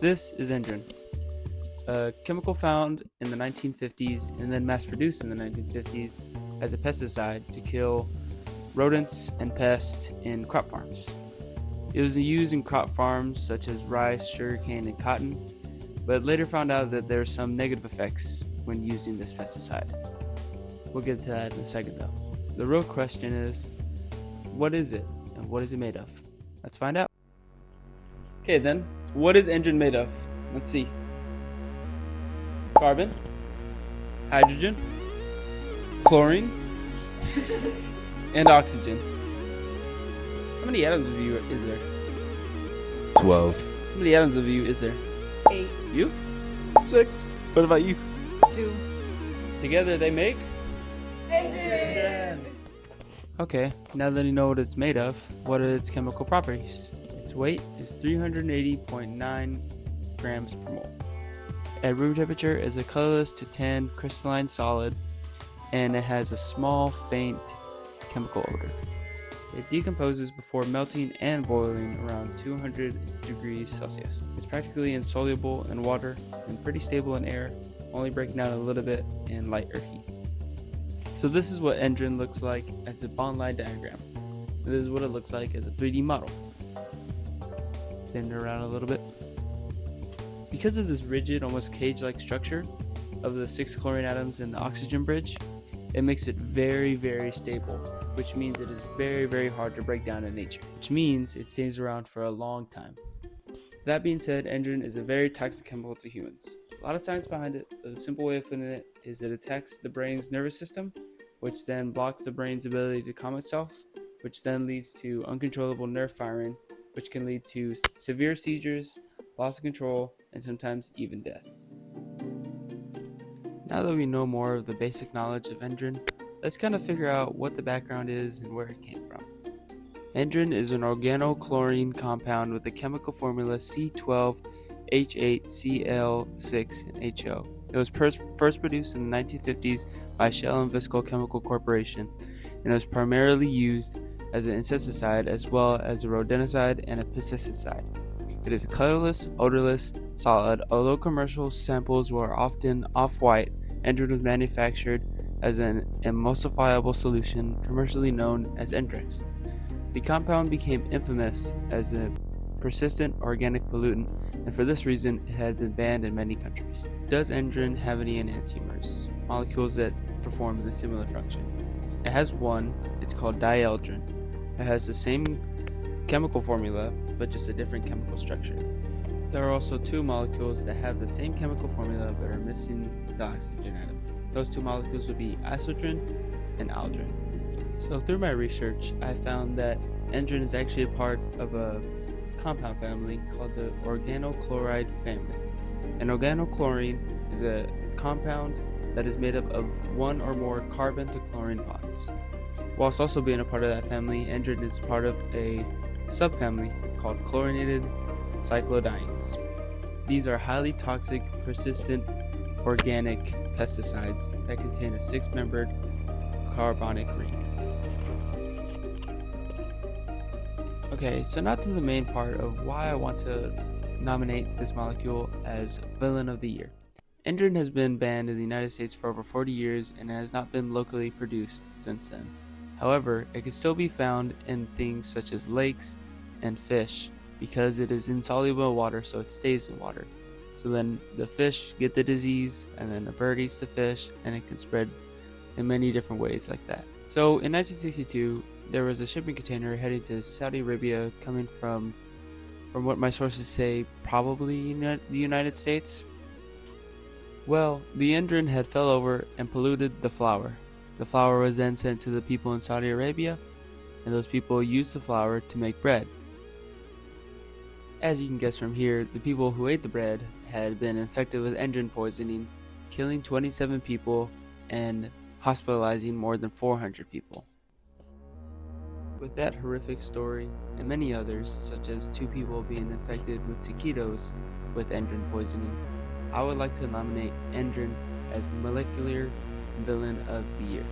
This is Endrin, a chemical found in the 1950s and then mass-produced in the 1950s as a pesticide to kill rodents and pests in crop farms. It was used in crop farms such as rice, sugarcane, and cotton, but later found out that there are some negative effects when using this pesticide. We'll get to that in a second though. The real question is, what is it and what is it made of? Let's find out. Okay then, what is Endrin made of? Let's see. Carbon, hydrogen, chlorine, and oxygen. How many atoms of you is there? 12. How many atoms of you is there? 8, You? 6. What about you? 2. Together they make? Endrin! Okay, now that you know what it's made of, what are its chemical properties? Its weight is 380.9 grams per mole. At room temperature, it's a colorless to tan crystalline solid, and it has a small, faint chemical odor. It decomposes before melting and boiling around 200 degrees Celsius. It's practically insoluble in water and pretty stable in air, only breaking down a little bit in lighter heat. So this is what Endrin looks like as a bond line diagram. And this is what it looks like as a 3D model. Bend it around a little bit. Because of this rigid, almost cage-like structure of the 6 chlorine atoms in the oxygen bridge, it makes it very, very stable, which means it is very, very hard to break down in nature, which means it stays around for a long time. That being said, Endrin is a very toxic chemical to humans. A lot of science behind it, but the simple way of putting it is it attacks the brain's nervous system, which then blocks the brain's ability to calm itself, which then leads to uncontrollable nerve firing, which can lead to severe seizures, loss of control, and sometimes even death. Now that we know more of the basic knowledge of Endrin, let's kind of figure out what the background is and where it came from. Endrin is an organochlorine compound with the chemical formula C12H8Cl6HO. It was first produced in the 1950s by Shell and Visco Chemical Corporation, and it was primarily used as an insecticide as well as a rodenticide and a pesticide. It is a colorless, odorless solid. Although commercial samples were often off-white, Endrin was manufactured as an emulsifiable solution commercially known as Endrix. The compound became infamous as a persistent organic pollutant, and for this reason it had been banned in many countries. Does Endrin have any enantiomers, molecules that perform the similar function? It has one, it's called dieldrin. It has the same chemical formula, but just a different chemical structure. There are also 2 molecules that have the same chemical formula but are missing the oxygen atom. Those 2 molecules would be isotrin and aldrin. So through my research, I found that Endrin is actually a part of a compound family called the organochloride family. An organochlorine is a compound that is made up of 1 or more carbon to chlorine bonds. Whilst also being a part of that family, Endrin is part of a subfamily called chlorinated cyclodienes. These are highly toxic, persistent organic pesticides that contain a 6-membered carbonic ring. Okay, so now to the main part of why I want to nominate this molecule as Villain of the Year. Endrin has been banned in the United States for over 40 years and has not been locally produced since then. However, it can still be found in things such as lakes and fish because it is insoluble in water, so it stays in water. So then the fish get the disease, and then a bird eats the fish, and it can spread in many different ways like that. So in 1962, there was a shipping container heading to Saudi Arabia coming from what my sources say, probably the United States. Well, the Endrin had fell over and polluted the flour. The flour was then sent to the people in Saudi Arabia, and those people used the flour to make bread. As you can guess from here, the people who ate the bread had been infected with Endrin poisoning, killing 27 people and hospitalizing more than 400 people. With that horrific story, and many others, such as 2 people being infected with taquitos with Endrin poisoning, I would like to nominate Endrin as Molecular Villain of the Year.